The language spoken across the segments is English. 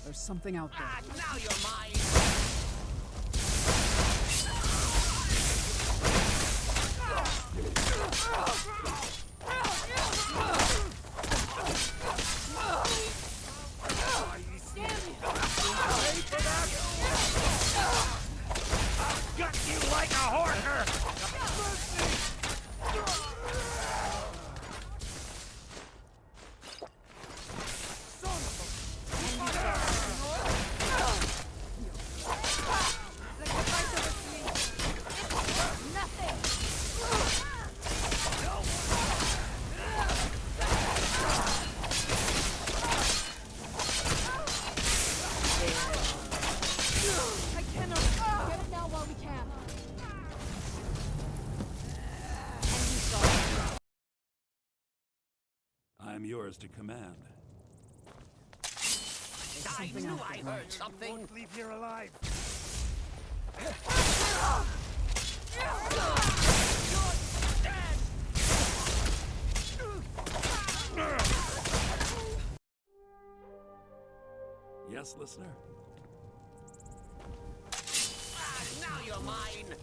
There's something out there. Ah, now you're mine! I've got you like a horker! I'm yours to command. I knew I heard something. Won't leave here alive. Yes, listener? Ah, now you're mine.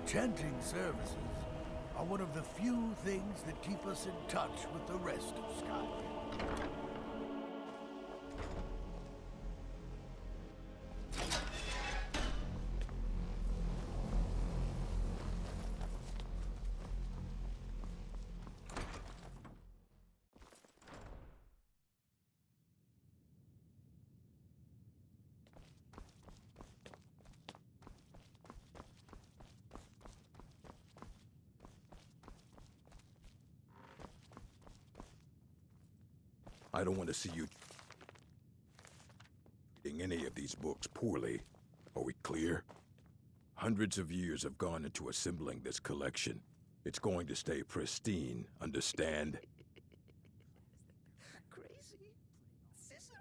Enchanting services are one of the few things that keep us in touch with the rest of Skyrim. I don't want to see you reading any of these books poorly. Are we clear? Hundreds of years have gone into assembling this collection. It's going to stay pristine, understand?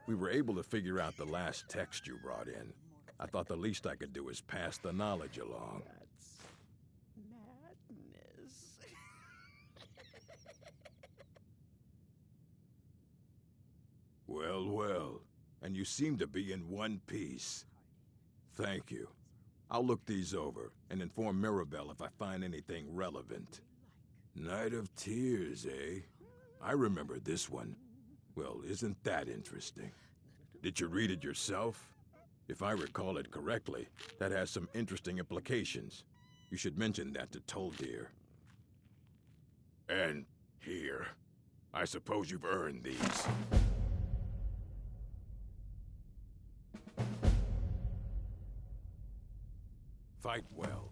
We were able to figure out the last text you brought in. I thought the least I could do is pass the knowledge along. Madness. Well, well. And you seem to be in one piece. Thank you. I'll look these over and inform Mirabelle if I find anything relevant. Night of Tears, eh? I remember this one. Well, isn't that interesting? Did you read it yourself? If I recall it correctly, that has some interesting implications. You should mention that to Toldir. And here. I suppose you've earned these. Fight well.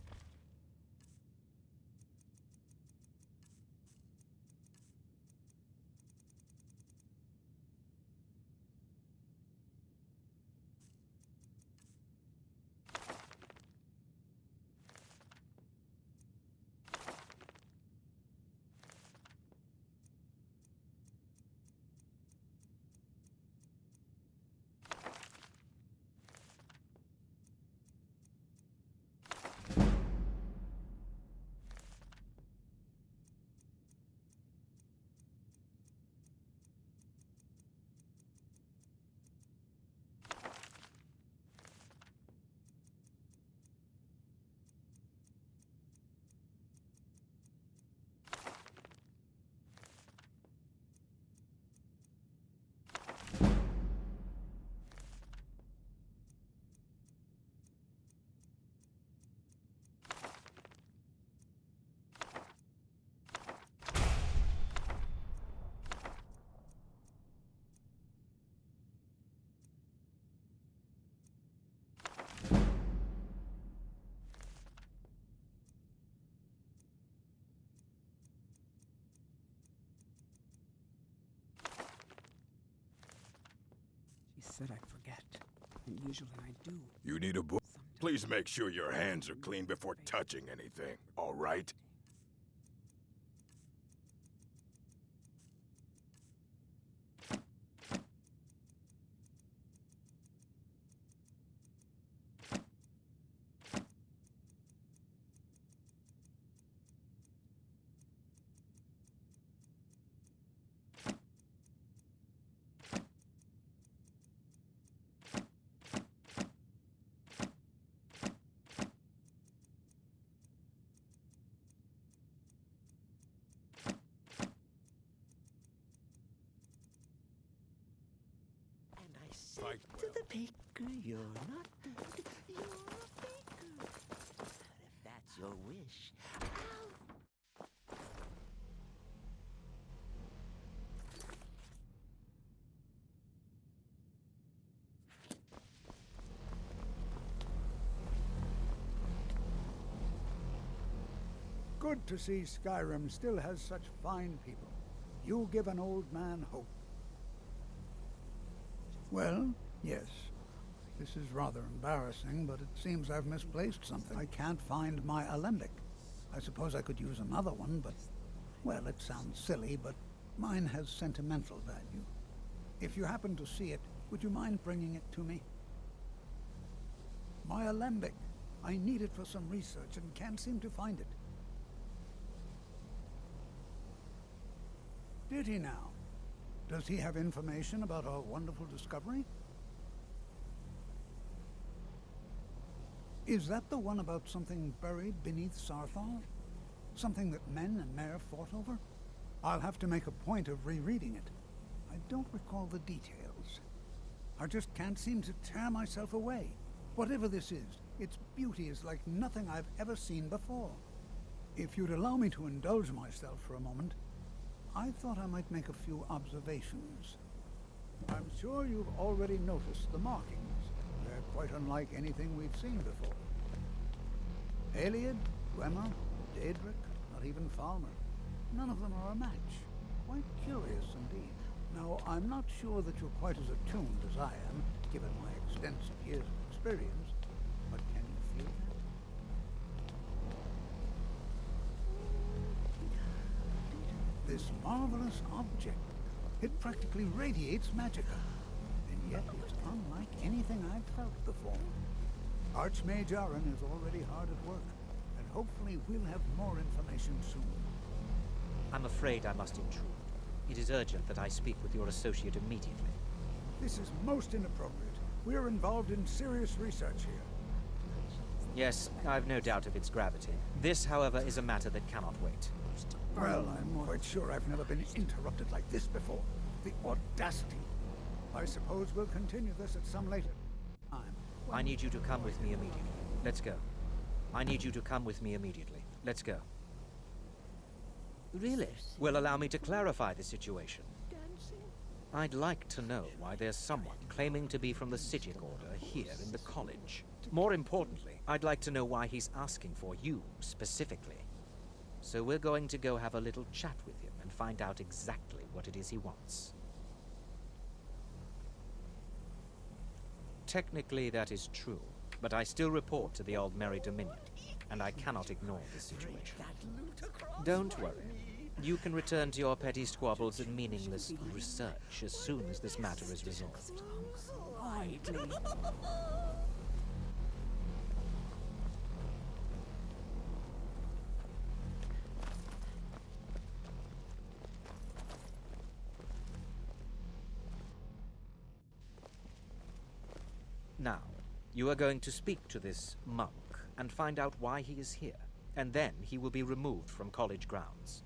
She said I'd forget, and usually I do. You need a book? Please make sure your hands are clean before touching anything, all right? Fight To well. the baker, you're not dead, you're a faker. If that's your wish, Good to see Skyrim still has such fine people. You give an old man hope. Well, yes. This is rather embarrassing, but it seems I've misplaced something. I can't find my alembic. I suppose I could use another one, but... well, it sounds silly, but mine has sentimental value. If you happen to see it, would you mind bringing it to me? My alembic. I need it for some research and can't seem to find it. Did he now? Does he have information about our wonderful discovery? Is that the one about something buried beneath Sarthal? Something that men and Mare fought over? I'll have to make a point of rereading it. I don't recall the details. I just can't seem to tear myself away. Whatever this is, its beauty is like nothing I've ever seen before. If you'd allow me to indulge myself for a moment, I thought I might make a few observations. I'm sure you've already noticed the markings. They're quite unlike anything we've seen before. Aliad, Gwemmer, Daedric, not even Falmer. None of them are a match. Quite curious indeed. Now, I'm not sure that you're quite as attuned as I am, given my extensive years of experience, but can you feel that? This marvelous object. It practically radiates magicka. And yet it's unlike anything I've felt before. Archmage Aaron is already hard at work, and hopefully we'll have more information soon. I'm afraid I must intrude. It is urgent that I speak with your associate immediately. This is most inappropriate. We're involved in serious research here. Yes, I've no doubt of its gravity. This, however, is a matter that cannot wait. Well, I'm quite sure I've never been interrupted like this before. The audacity. I suppose we'll continue this at some later time. I need you to come with me immediately. Let's go. I need you to come with me immediately. Let's go. Really? Well, allow me to clarify the situation. I'd like to know why there's someone claiming to be from the Sijic Order here in the college. More importantly, I'd like to know why he's asking for you, specifically. So we're going to go have a little chat with him and find out exactly what it is he wants. Technically, that is true, but I still report to the Aldmeri Dominion, and I cannot ignore this situation. Don't worry. You can return to your petty squabbles and meaningless research as soon as this matter is resolved. Now, you are going to speak to this monk and find out why he is here, and then he will be removed from college grounds.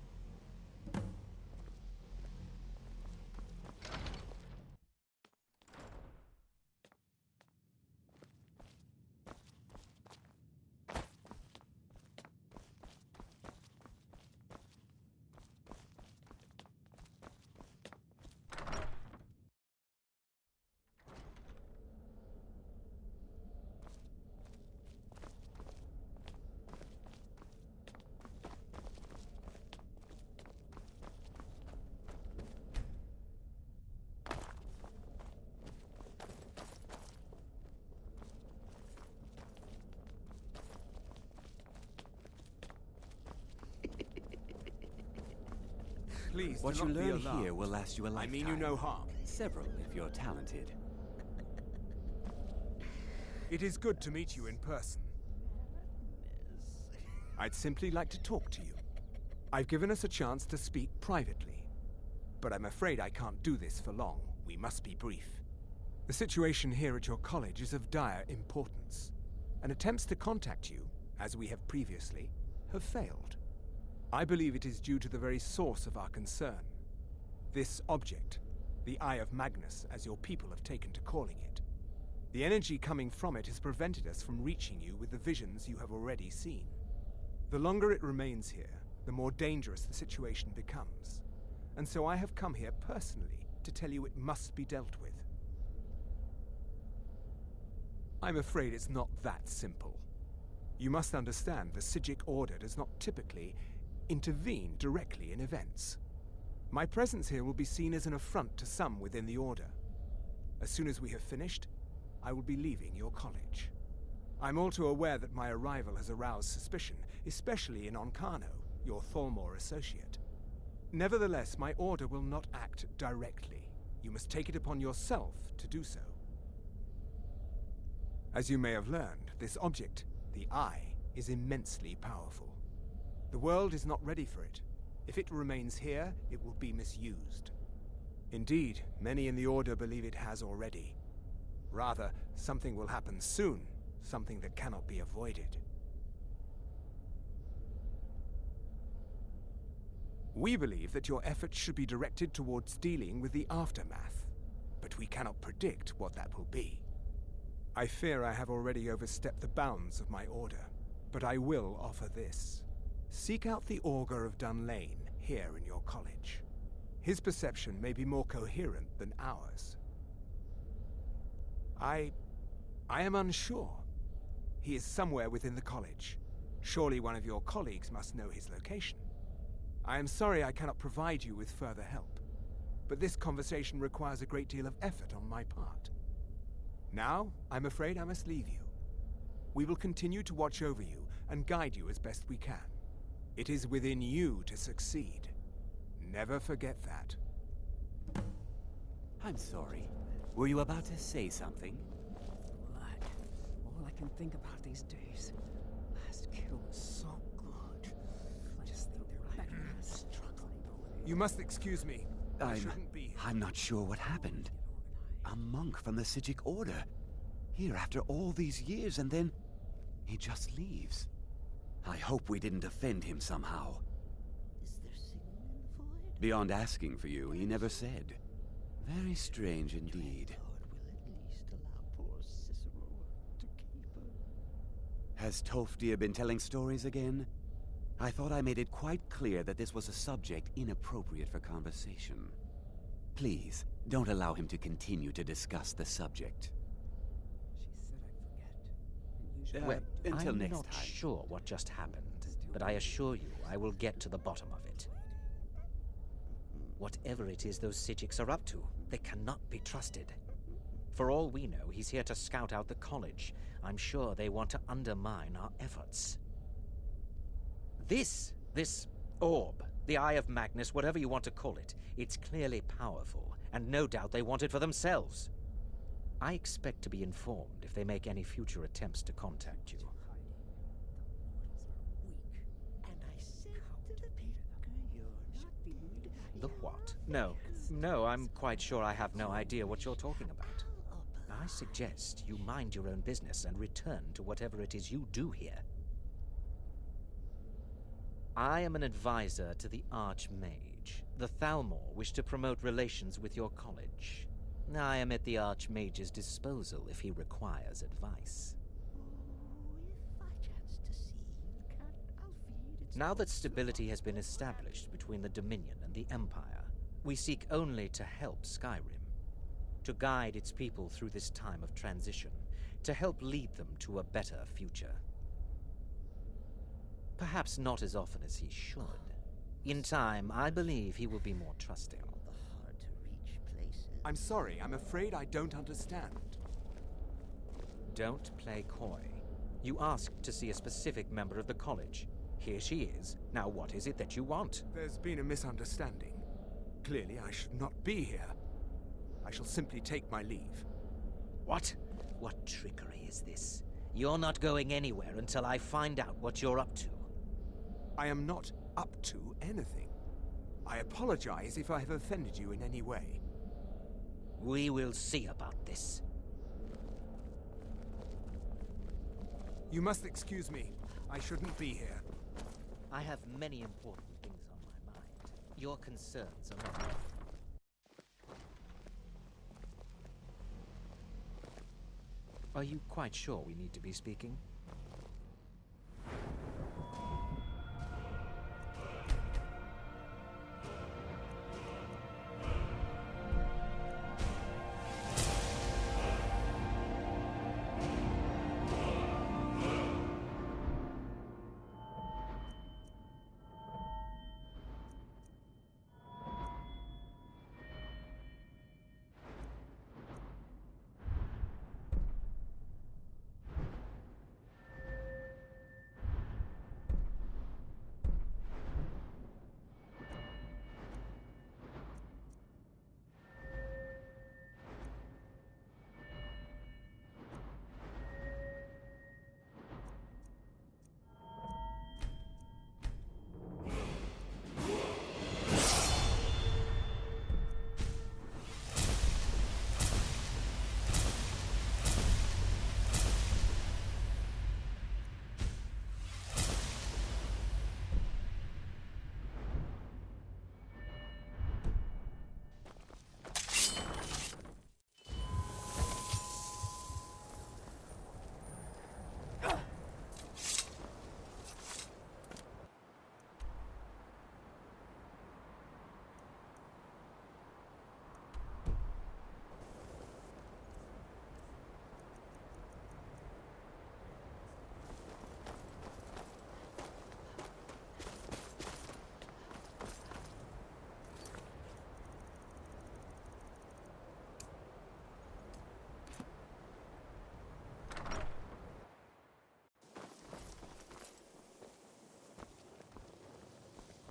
Please, what do you not be learn alarmed. here will last you a lifetime. I mean you no harm. Several, if you're talented. It is good to meet you in person. I'd simply like to talk to you. I've given us a chance to speak privately, but I'm afraid I can't do this for long. We must be brief. The situation here at your college is of dire importance, and attempts to contact you, as we have previously, have failed. I believe it is due to the very source of our concern. This object, the Eye of Magnus, as your people have taken to calling it. The energy coming from it has prevented us from reaching you with the visions you have already seen. The longer it remains here, the more dangerous the situation becomes. And so I have come here personally to tell you it must be dealt with. I'm afraid it's not that simple. You must understand the Sijic Order does not typically intervene directly in events. My presence here will be seen as an affront to some within the Order. As soon as we have finished, I will be leaving your college. I'm all too aware that my arrival has aroused suspicion, especially in Onkano, your Thalmor associate. Nevertheless, my Order will not act directly. You must take it upon yourself to do so. As you may have learned, this object, the Eye, is immensely powerful. The world is not ready for it. If it remains here, it will be misused. Indeed, many in the Order believe it has already. Rather, something will happen soon, something that cannot be avoided. We believe that your efforts should be directed towards dealing with the aftermath, but we cannot predict what that will be. I fear I have already overstepped the bounds of my Order, but I will offer this. Seek out the Augur of Dunlane here in your college. His perception may be more coherent than ours. I am unsure. He is somewhere within the college. Surely one of your colleagues must know his location. I am sorry I cannot provide you with further help, but this conversation requires a great deal of effort on my part. Now, I'm afraid I must leave you. We will continue to watch over you and guide you as best we can. It is within you to succeed. Never forget that. I'm sorry. Were you about to say something? Blood. All I can think about these days. Last kill was so good. I just think they're struggling. You must excuse me. I shouldn't be. I'm not sure what happened. A monk from the Sijic Order. Here after all these years, and then he just leaves. I hope we didn't offend him somehow. Is there singing in the void? Beyond asking for you, he never said. Very strange indeed. God will at least allow poor Cicero to keep her. Has Toftir been telling stories again? I thought I made it quite clear that this was a subject inappropriate for conversation. Please, don't allow him to continue to discuss the subject. She said I'd forget. And usually Well, until I'm next not time. sure what just happened, but I assure you I will get to the bottom of it. Whatever it is those Psijics are up to, they cannot be trusted. For all we know, he's here to scout out the college. I'm sure they want to undermine our efforts. This orb, the Eye of Magnus, whatever you want to call it, it's clearly powerful, and no doubt they want it for themselves. I expect to be informed if they make any future attempts to contact you. And I said to the baker, you're not being The what? No, I'm quite sure I have no idea what you're talking about. I suggest you mind your own business and return to whatever it is you do here. I am an advisor to the Archmage. The Thalmor wish to promote relations with your college. I am at the Archmage's disposal if he requires advice. If I chance to see you, Count Alfred, it's Now that stability has been established between the Dominion and the Empire, we seek only to help Skyrim, to guide its people through this time of transition, to help lead them to a better future. Perhaps not as often as he should. In time, I believe he will be more trusting. the hard-to-reach places. I'm sorry, I'm afraid I don't understand. Don't play coy. You asked to see a specific member of the college. Here she is. Now what is it that you want? There's been a misunderstanding. Clearly, I should not be here. I shall simply take my leave. What? What trickery is this? You're not going anywhere until I find out what you're up to. I am not up to anything. I apologize if I have offended you in any way. We will see about this. You must excuse me. I shouldn't be here. I have many important things on my mind. Your concerns are not mine. Are you quite sure we need to be speaking?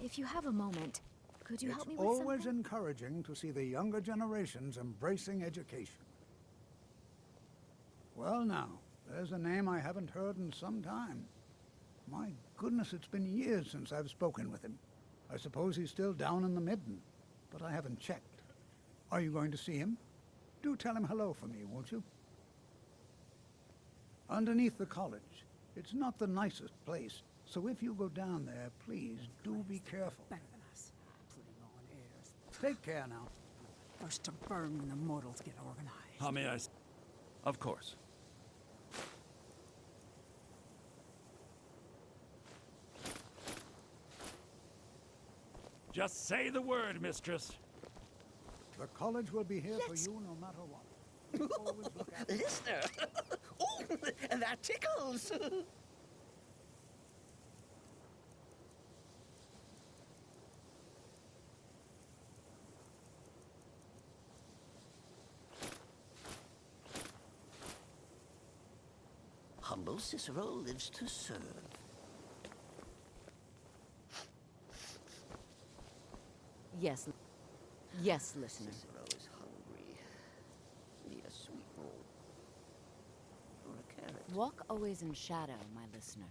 If you have a moment, could you It's help me with always something? encouraging to see the younger generations embracing education. Well now, there's a name I haven't heard in some time. My goodness, it's been years since I've spoken with him. I suppose he's still down in the Midden, but I haven't checked. Are you going to see him? Do tell him hello for me, won't you? Underneath the college. It's not the nicest place, so if you go down there, please do be careful. Better than us. Putting on airs. Take care now. First to burn when the mortals get organized. How may I... Of course. Just say the word, mistress. The college will be here for you no matter what. We'll always look after you. Listener! Oh, that tickles! Humble Cicero lives to serve. Yes. Yes, listener. Cicero is hungry. Need a sweet roll. Or a carrot. Walk always in shadow, my listener.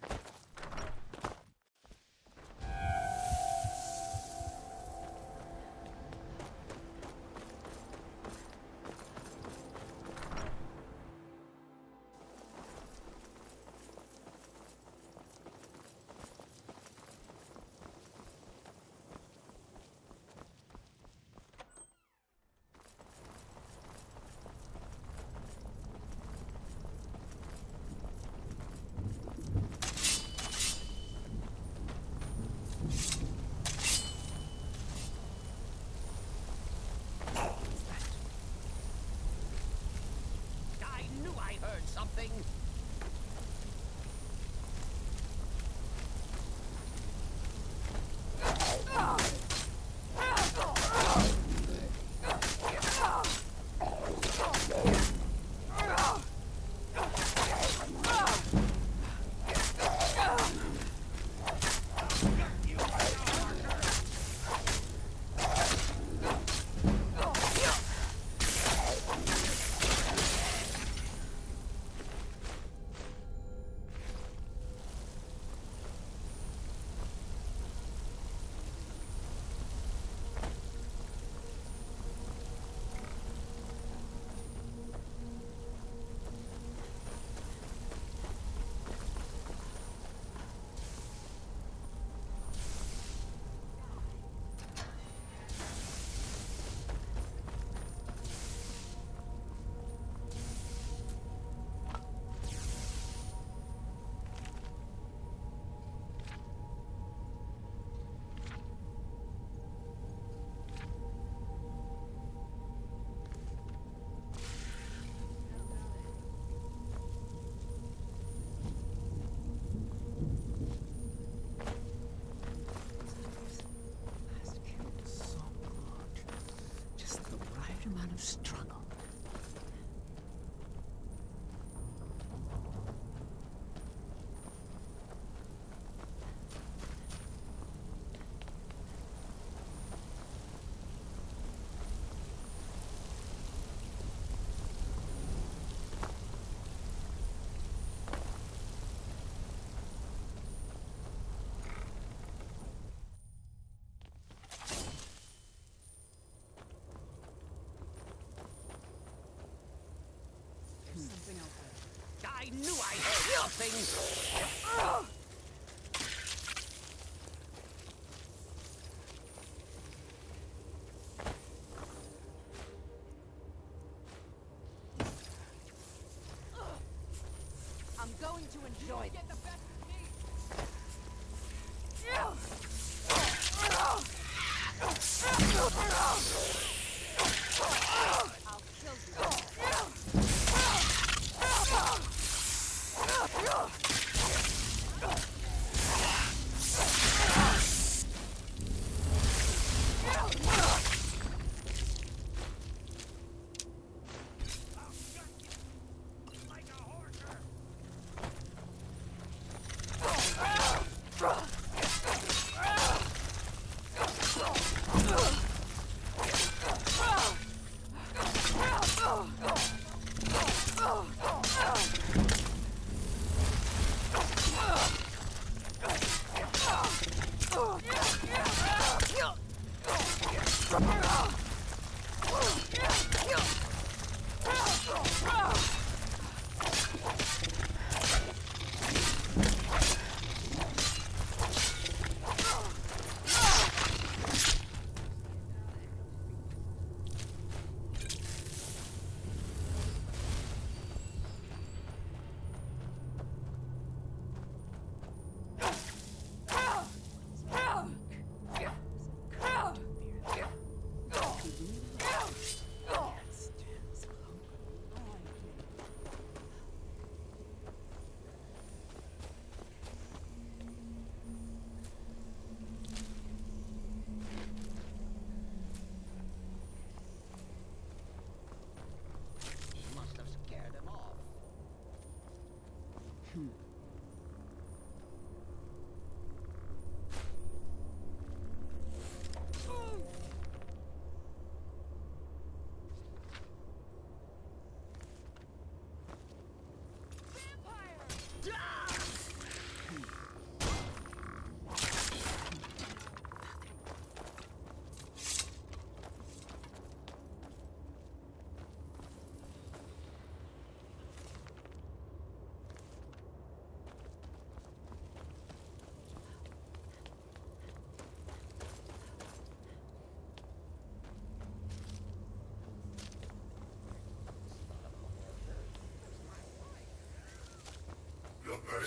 I knew I heard something! Amount of struggle. I knew I heard something! I'm going to enjoy this. I'll kill you.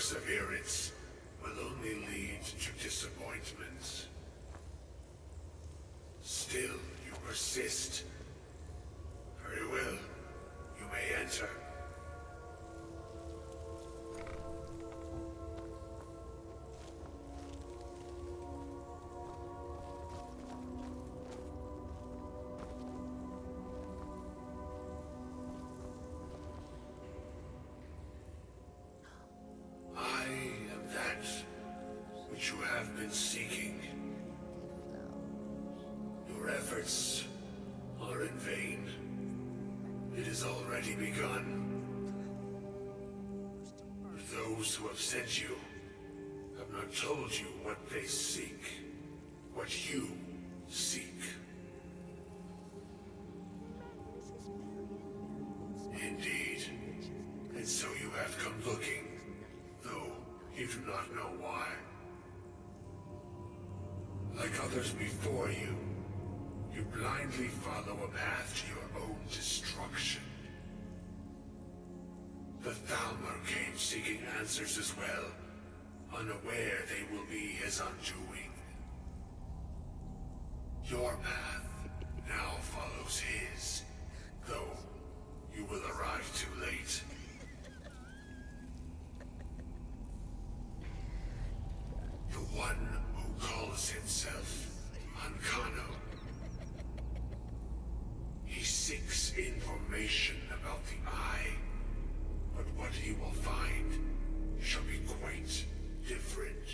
perseverance will only lead to disappointment. Still, you persist. Very well. You may enter. I am that which you have been seeking. Your efforts are in vain. It has already begun. Those who have sent you have not told you what they seek, what you seek. Indeed. And so you have come looking, though you do not know why. Like others before you, you blindly follow a path to your own destruction. The Thalmor came seeking answers as well, unaware they will be his undoing. Your path now follows his, though you will arrive too late. The one who calls himself Ancano. He seeks information about the Eye, but what he will find shall be quite different.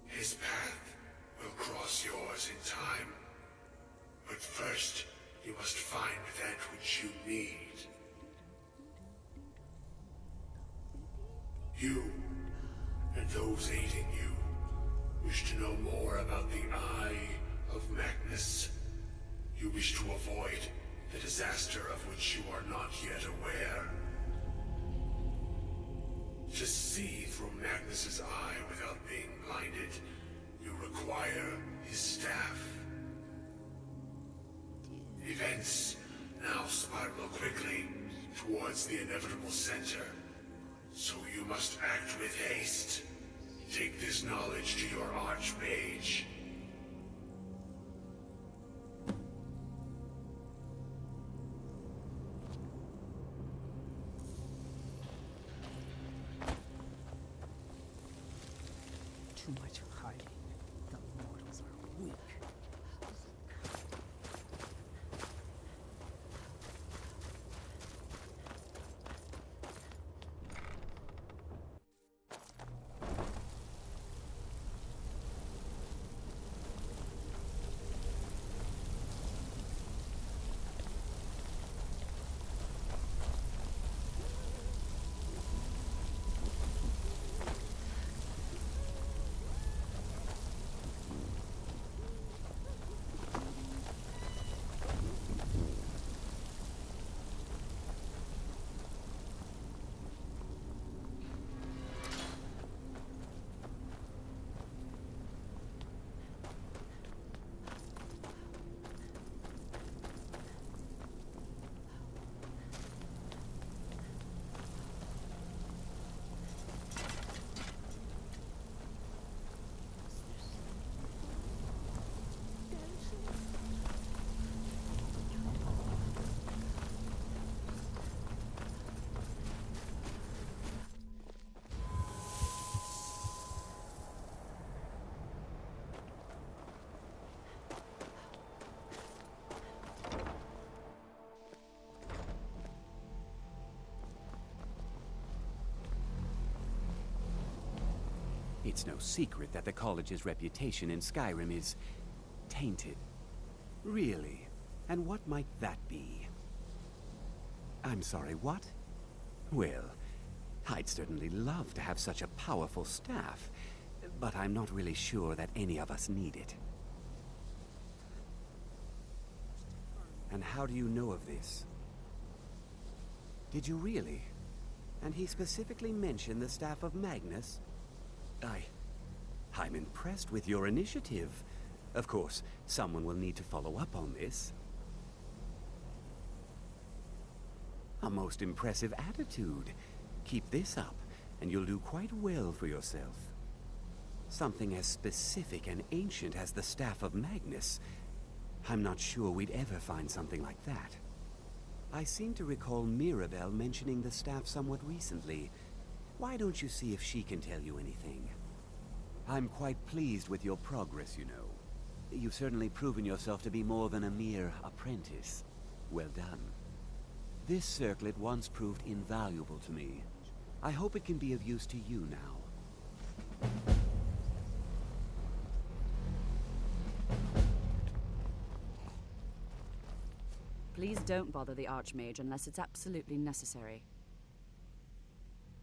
His path will cross yours in time, but first you must find that which you need. You, and those aiding you, wish to know more about the Eye of Magnus. You wish to avoid the disaster of which you are not yet aware. To see through Magnus's eye without being blinded, you require his staff. Events now spiral quickly towards the inevitable center, so you must act with haste. Take this knowledge to your Archmage. Too much hiding. The mortals are weak. It's no secret that the college's reputation in Skyrim is tainted. Really? And what might that be? I'm sorry, what? Well, I'd certainly love to have such a powerful staff, but I'm not really sure that any of us need it. And how do you know of this? Did you really? And he specifically mentioned the staff of Magnus? I'm impressed with your initiative. Of course, someone will need to follow up on this. A most impressive attitude. Keep this up, and you'll do quite well for yourself. Something as specific and ancient as the Staff of Magnus. I'm not sure we'd ever find something like that. I seem to recall Mirabelle mentioning the staff somewhat recently. Why don't you see if she can tell you anything? I'm quite pleased with your progress, you know. You've certainly proven yourself to be more than a mere apprentice. Well done. This circlet once proved invaluable to me. I hope it can be of use to you now. Please don't bother the Archmage unless it's absolutely necessary.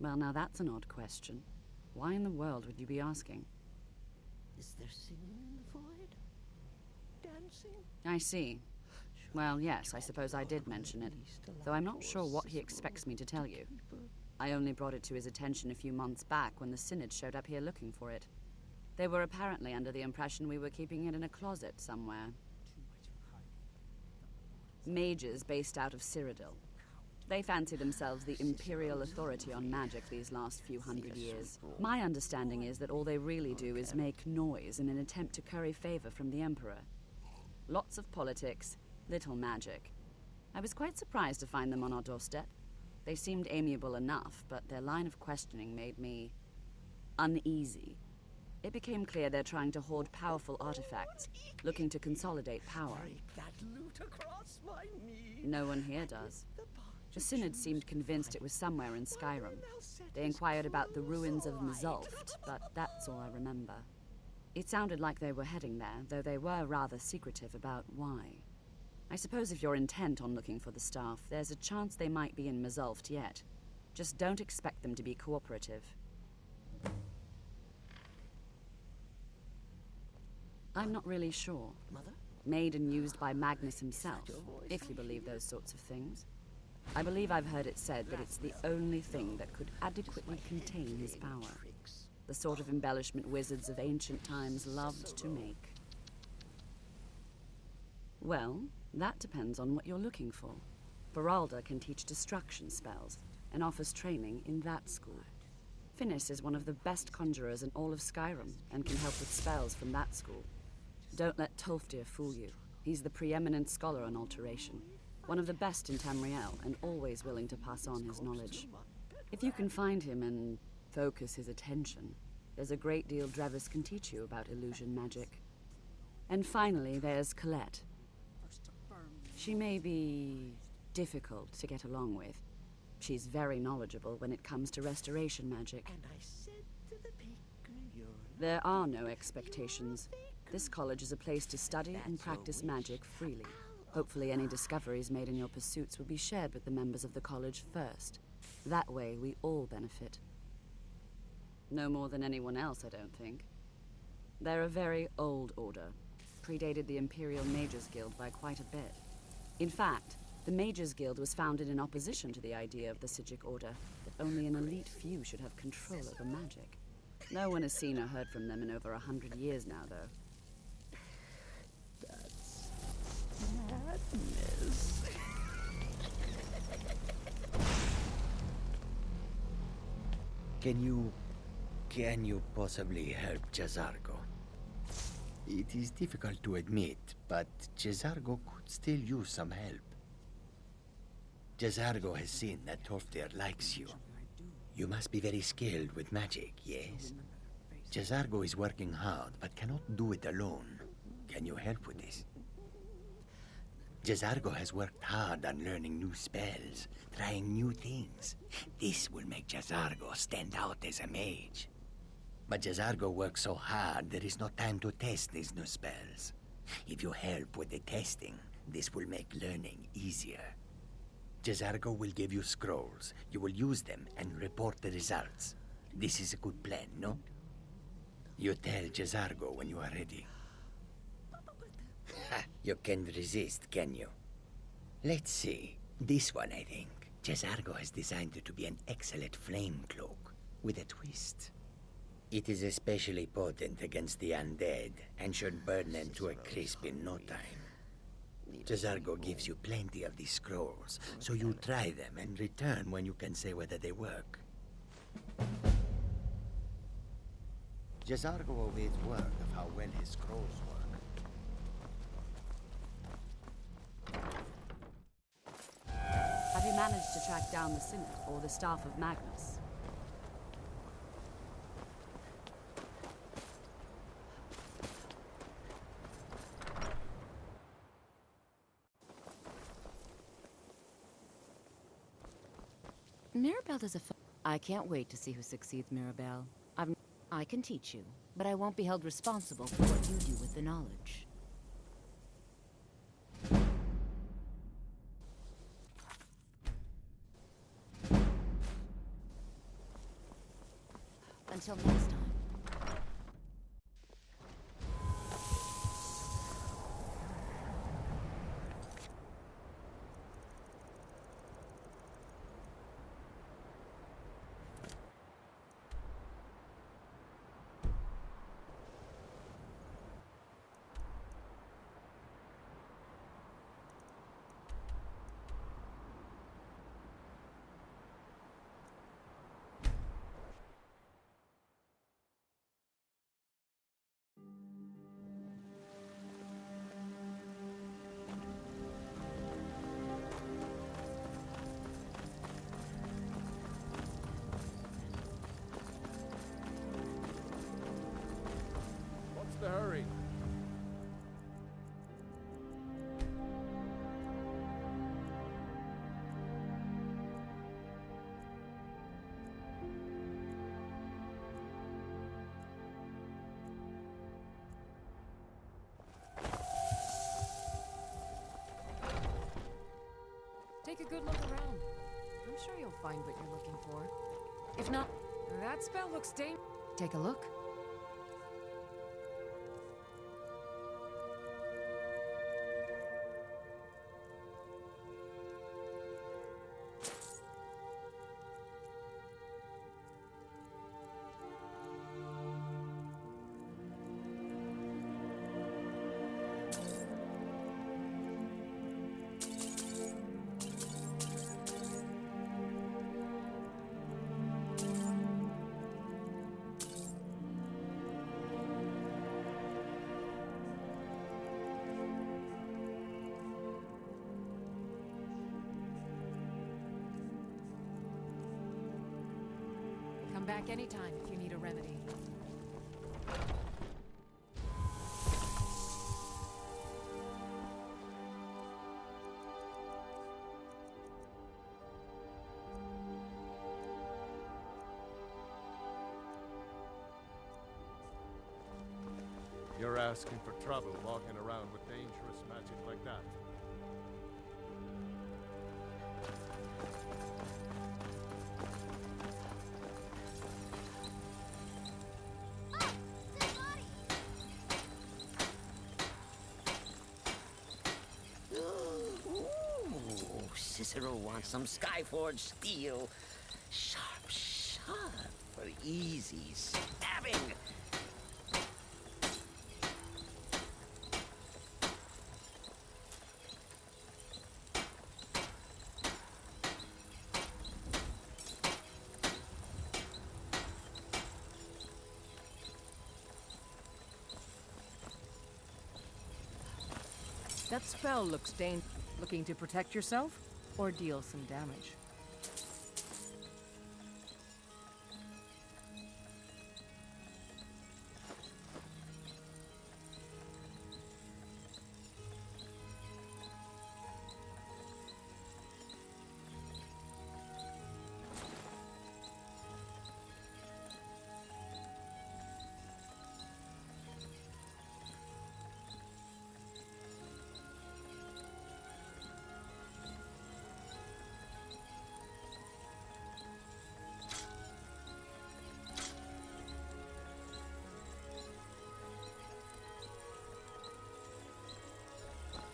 Well, now that's an odd question. Why in the world would you be asking? Is there singing in the void? Dancing? I see. Well, yes, I suppose I did mention it, though I'm not sure what he expects me to tell you. I only brought it to his attention a few months back when the Synod showed up here looking for it. They were apparently under the impression we were keeping it in a closet somewhere. Mages based out of Cyrodiil. They fancy themselves the imperial authority on magic these last few hundred years. My understanding is that all they really do is make noise in an attempt to curry favor from the Emperor. Lots of politics, little magic. I was quite surprised to find them on our doorstep. They seemed amiable enough, but their line of questioning made me uneasy. It became clear they're trying to hoard powerful artifacts, looking to consolidate power. That loot across my knee. No one here does. The Synod seemed convinced it was somewhere in Skyrim. They inquired about the ruins of Mzulft, but that's all I remember. It sounded like they were heading there, though they were rather secretive about why. I suppose if you're intent on looking for the staff, there's a chance they might be in Mzulft yet. Just don't expect them to be cooperative. I'm not really sure. Mother? Made and used by Magnus himself, if you believe those sorts of things. I believe I've heard it said that it's the only thing that could adequately contain his power. The sort of embellishment wizards of ancient times loved to make. Well, that depends on what you're looking for. Beralda can teach destruction spells and offers training in that school. Finis is one of the best conjurers in all of Skyrim and can help with spells from that school. Don't let Tolfdir fool you. He's the preeminent scholar on alteration, one of the best in Tamriel, and always willing to pass on his knowledge. If you can find him and focus his attention, there's a great deal Drevis can teach you about illusion magic. And finally, there's Colette. She may be difficult to get along with. She's very knowledgeable when it comes to restoration magic. And I said to the baker, you're There are no expectations. This college is a place to study and practice magic freely. Hopefully any discoveries made in your pursuits will be shared with the members of the college first. That way, we all benefit. No more than anyone else, I don't think. They're a very old order. Predated the Imperial Mages Guild by quite a bit. In fact, the Mages Guild was founded in opposition to the idea of the Psijic Order, that only an elite few should have control over magic. No one has seen or heard from them in over 100 years now, though. That's madness. Can you possibly help Jazargo? It is difficult to admit, but Jazargo could still use some help. Jazargo has seen that Tolfdir likes you. You must be very skilled with magic, yes? Jazargo is working hard, but cannot do it alone. Can you help with this? Jazargo has worked hard on learning new spells, trying new things. This will make Jazargo stand out as a mage. But Jazargo works so hard, there is no time to test these new spells. If you help with the testing, this will make learning easier. Jazargo will give you scrolls. You will use them and report the results. This is a good plan, no? You tell Jazargo when you are ready. You can't resist, can you? Let's see. This one, I think. Jazargo has designed it to be an excellent flame cloak, with a twist. It is especially potent against the undead, and should burn them to a crisp in no time. Jazargo gives you plenty of these scrolls, so you try them and return when you can say whether they work. Jazargo awaits word of how well his scrolls work. Have you managed to track down the Synod or the staff of Magnus? Mirabelle does a I can't wait to see who succeeds Mirabelle. I can teach you, but I won't be held responsible for what you do with the knowledge. Until next time. The hurry. Take a good look around. I'm sure you'll find what you're looking for. If not, that spell looks dangerous. Take a look. Come back anytime if you need a remedy. You're asking for trouble walking around with dangerous magic like that. Cicero wants some Skyforge steel. Sharp, sharp for easy stabbing. That spell looks dangerous. Looking to protect yourself or deal some damage?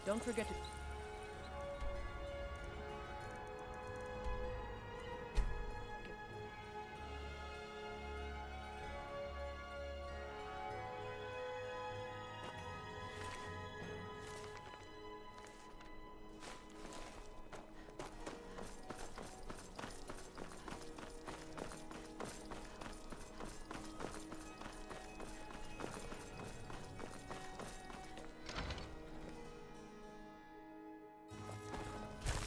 Don't forget to...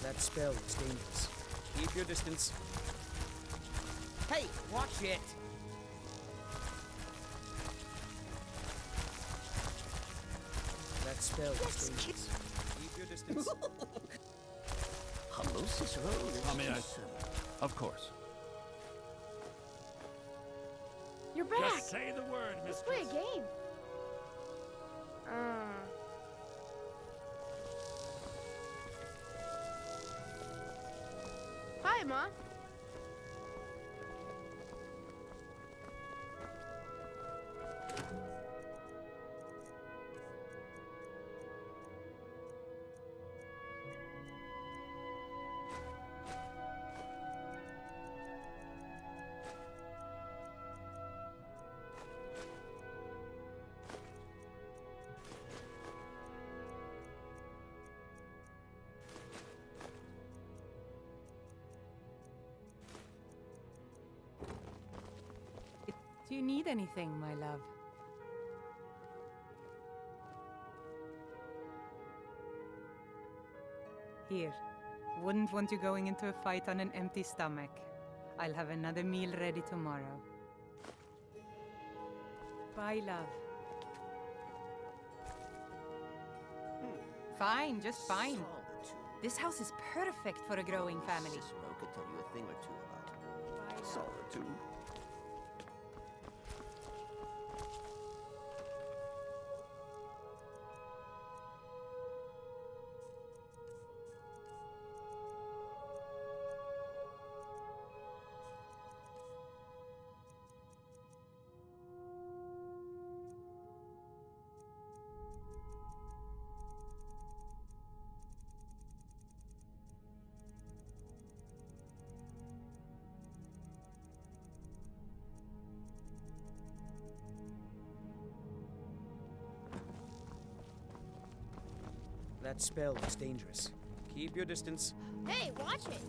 That spell is dangerous. Keep your distance. Hey, watch it! That spell is dangerous. Keep your distance. Hello, Cicero. Of course. You're back! Just say the word, Let's mistress. play a game. Hi, Ma. Do you need anything, my love? Here. Wouldn't want you going into a fight on an empty stomach. I'll have another meal ready tomorrow. Bye, love. Fine, just fine. This house is perfect for a growing family. Cicero could tell you a thing or two about solitude. That spell is dangerous. Keep your distance. Hey, watch it!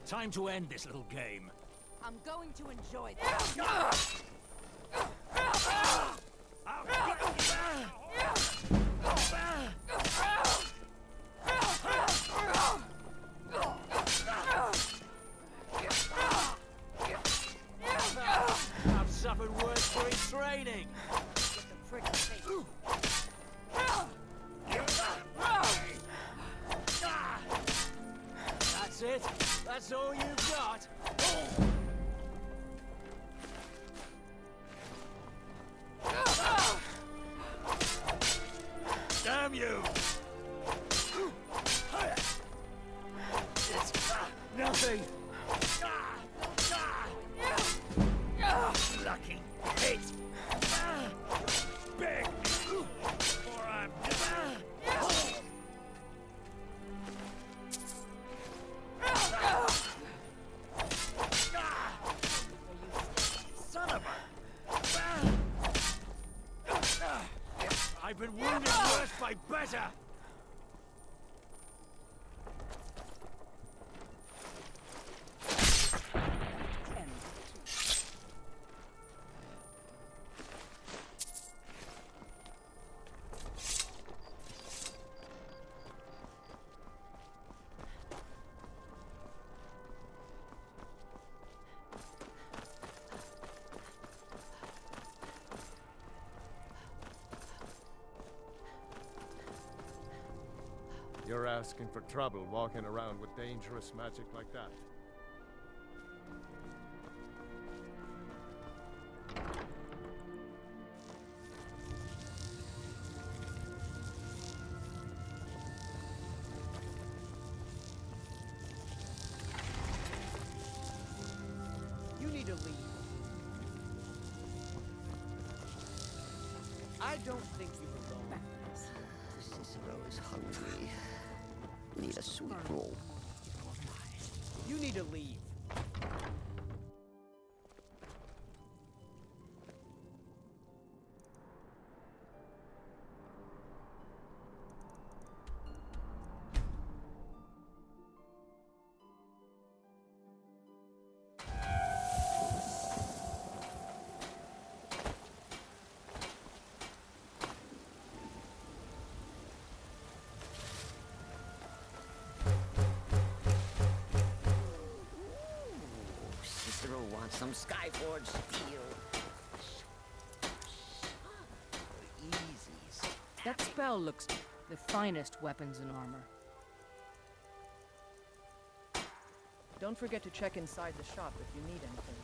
Time to end this little game. I'm going to enjoy this. I've suffered worse for his training. Get the prick face. That's it? That's all you've got? Damn you! It's nothing! Lucky hit! Big! Or I'm... Son of a... I've been wounded worse by better! You're asking for trouble walking around with dangerous magic like that. You need to leave. I don't think you belong. Cicero is hungry. Need a sweet roll. You need to leave. Cicero wants some Skyforge steel. Easy. That spell looks the finest weapons and armor. Don't forget to check inside the shop if you need anything.